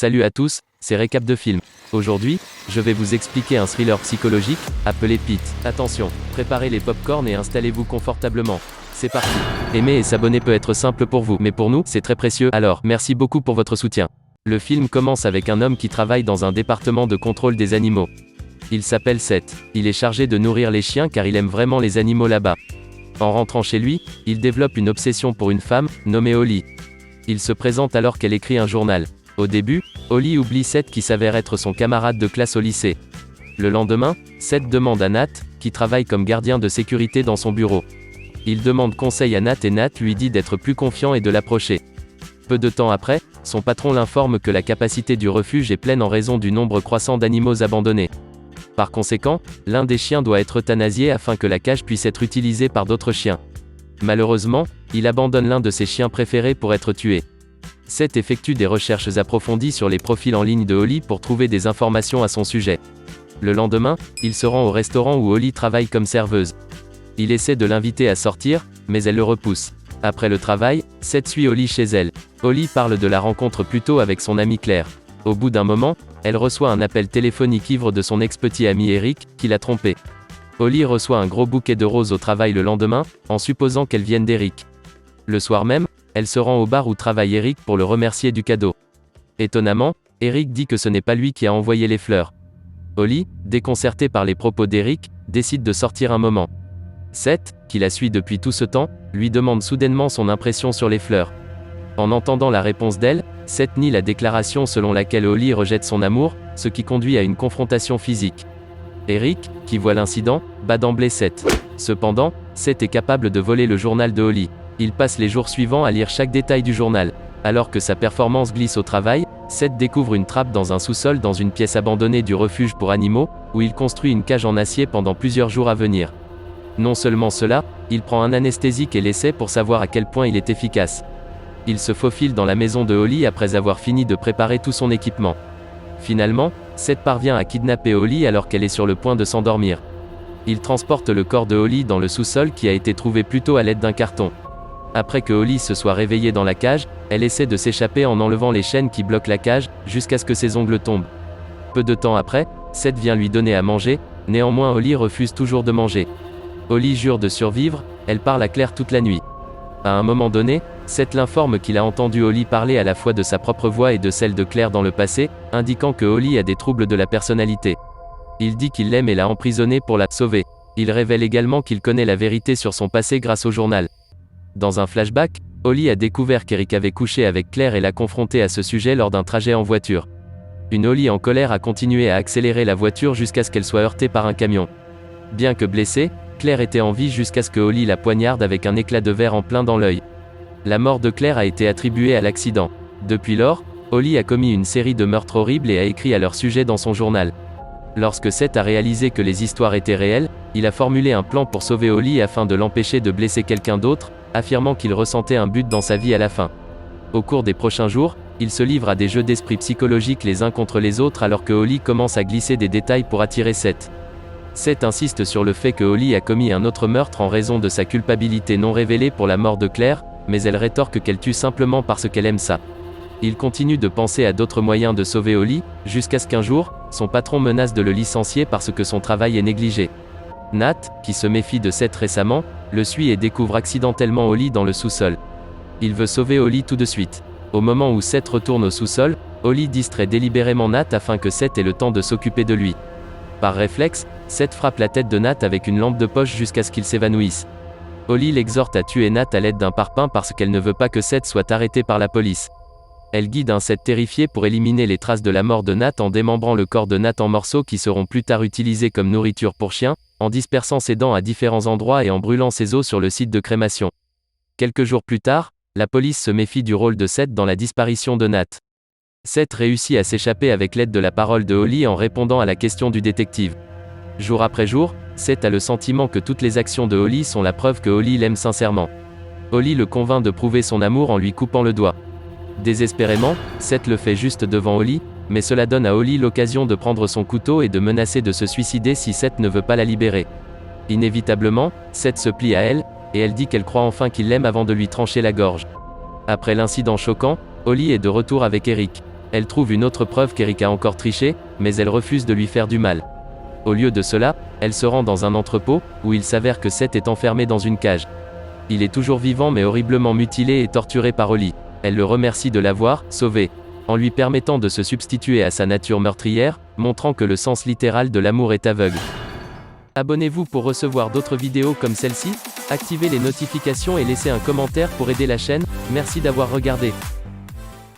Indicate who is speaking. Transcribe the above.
Speaker 1: Salut à tous, c'est Récap de film. Aujourd'hui, je vais vous expliquer un thriller psychologique, appelé Pit. Attention, préparez les pop-corn et installez-vous confortablement. C'est parti. Aimer et s'abonner peut être simple pour vous, mais pour nous, c'est très précieux, alors, merci beaucoup pour votre soutien. Le film commence avec un homme qui travaille dans un département de contrôle des animaux. Il s'appelle Seth. Il est chargé de nourrir les chiens car il aime vraiment les animaux là-bas. En rentrant chez lui, il développe une obsession pour une femme, nommée Holly. Il se présente alors qu'elle écrit un journal. Au début, Holly oublie Seth qui s'avère être son camarade de classe au lycée. Le lendemain, Seth demande à Nat, qui travaille comme gardien de sécurité dans son bureau. Il demande conseil à Nat et Nat lui dit d'être plus confiant et de l'approcher. Peu de temps après, son patron l'informe que la capacité du refuge est pleine en raison du nombre croissant d'animaux abandonnés. Par conséquent, l'un des chiens doit être euthanasié afin que la cage puisse être utilisée par d'autres chiens. Malheureusement, il abandonne l'un de ses chiens préférés pour être tué. Seth effectue des recherches approfondies sur les profils en ligne de Holly pour trouver des informations à son sujet. Le lendemain, il se rend au restaurant où Holly travaille comme serveuse. Il essaie de l'inviter à sortir, mais elle le repousse. Après le travail, Seth suit Holly chez elle. Holly parle de la rencontre plus tôt avec son amie Claire. Au bout d'un moment, elle reçoit un appel téléphonique ivre de son ex-petit ami Eric, qui l'a trompé. Holly reçoit un gros bouquet de roses au travail le lendemain, en supposant qu'elles viennent d'Eric. Le soir même, elle se rend au bar où travaille Eric pour le remercier du cadeau. Étonnamment, Eric dit que ce n'est pas lui qui a envoyé les fleurs. Holly, déconcertée par les propos d'Eric, décide de sortir un moment. Seth, qui la suit depuis tout ce temps, lui demande soudainement son impression sur les fleurs. En entendant la réponse d'elle, Seth nie la déclaration selon laquelle Holly rejette son amour, ce qui conduit à une confrontation physique. Eric, qui voit l'incident, bat d'emblée Seth. Cependant, Seth est capable de voler le journal de Holly. Il passe les jours suivants à lire chaque détail du journal. Alors que sa performance glisse au travail, Seth découvre une trappe dans un sous-sol dans une pièce abandonnée du refuge pour animaux, où il construit une cage en acier pendant plusieurs jours à venir. Non seulement cela, il prend un anesthésique et l'essaie pour savoir à quel point il est efficace. Il se faufile dans la maison de Holly après avoir fini de préparer tout son équipement. Finalement, Seth parvient à kidnapper Holly alors qu'elle est sur le point de s'endormir. Il transporte le corps de Holly dans le sous-sol qui a été trouvé plus tôt à l'aide d'un carton. Après que Holly se soit réveillée dans la cage, elle essaie de s'échapper en enlevant les chaînes qui bloquent la cage, jusqu'à ce que ses ongles tombent. Peu de temps après, Seth vient lui donner à manger, néanmoins Holly refuse toujours de manger. Holly jure de survivre, elle parle à Claire toute la nuit. À un moment donné, Seth l'informe qu'il a entendu Holly parler à la fois de sa propre voix et de celle de Claire dans le passé, indiquant que Holly a des troubles de la personnalité. Il dit qu'il l'aime et l'a emprisonnée pour la sauver. Il révèle également qu'il connaît la vérité sur son passé grâce au journal. Dans un flashback, Holly a découvert qu'Eric avait couché avec Claire et l'a confronté à ce sujet lors d'un trajet en voiture. Une Holly en colère a continué à accélérer la voiture jusqu'à ce qu'elle soit heurtée par un camion. Bien que blessée, Claire était en vie jusqu'à ce que Holly la poignarde avec un éclat de verre en plein dans l'œil. La mort de Claire a été attribuée à l'accident. Depuis lors, Holly a commis une série de meurtres horribles et a écrit à leur sujet dans son journal. Lorsque Seth a réalisé que les histoires étaient réelles, il a formulé un plan pour sauver Holly afin de l'empêcher de blesser quelqu'un d'autre, affirmant qu'il ressentait un but dans sa vie à la fin. Au cours des prochains jours, il se livre à des jeux d'esprit psychologiques les uns contre les autres alors que Holly commence à glisser des détails pour attirer Seth. Seth insiste sur le fait que Holly a commis un autre meurtre en raison de sa culpabilité non révélée pour la mort de Claire, mais elle rétorque qu'elle tue simplement parce qu'elle aime ça. Il continue de penser à d'autres moyens de sauver Holly, jusqu'à ce qu'un jour, son patron menace de le licencier parce que son travail est négligé. Nat, qui se méfie de Seth récemment, le suit et découvre accidentellement Holly dans le sous-sol. Il veut sauver Holly tout de suite. Au moment où Seth retourne au sous-sol, Holly distrait délibérément Nat afin que Seth ait le temps de s'occuper de lui. Par réflexe, Seth frappe la tête de Nat avec une lampe de poche jusqu'à ce qu'il s'évanouisse. Holly l'exhorte à tuer Nat à l'aide d'un parpaing parce qu'elle ne veut pas que Seth soit arrêté par la police. Elle guide un Seth terrifié pour éliminer les traces de la mort de Nat en démembrant le corps de Nat en morceaux qui seront plus tard utilisés comme nourriture pour chiens, en dispersant ses dents à différents endroits et en brûlant ses os sur le site de crémation. Quelques jours plus tard, la police se méfie du rôle de Seth dans la disparition de Nat. Seth réussit à s'échapper avec l'aide de la parole de Holly en répondant à la question du détective. Jour après jour, Seth a le sentiment que toutes les actions de Holly sont la preuve que Holly l'aime sincèrement. Holly le convainc de prouver son amour en lui coupant le doigt. Désespérément, Seth le fait juste devant Holly, mais cela donne à Holly l'occasion de prendre son couteau et de menacer de se suicider si Seth ne veut pas la libérer. Inévitablement, Seth se plie à elle, et elle dit qu'elle croit enfin qu'il l'aime avant de lui trancher la gorge. Après l'incident choquant, Holly est de retour avec Eric. Elle trouve une autre preuve qu'Eric a encore triché, mais elle refuse de lui faire du mal. Au lieu de cela, elle se rend dans un entrepôt, où il s'avère que Seth est enfermé dans une cage. Il est toujours vivant mais horriblement mutilé et torturé par Holly. Elle le remercie de l'avoir sauvé, en lui permettant de se substituer à sa nature meurtrière, montrant que le sens littéral de l'amour est aveugle. Abonnez-vous pour recevoir d'autres vidéos comme celle-ci, activez les notifications et laissez un commentaire pour aider la chaîne. Merci d'avoir regardé.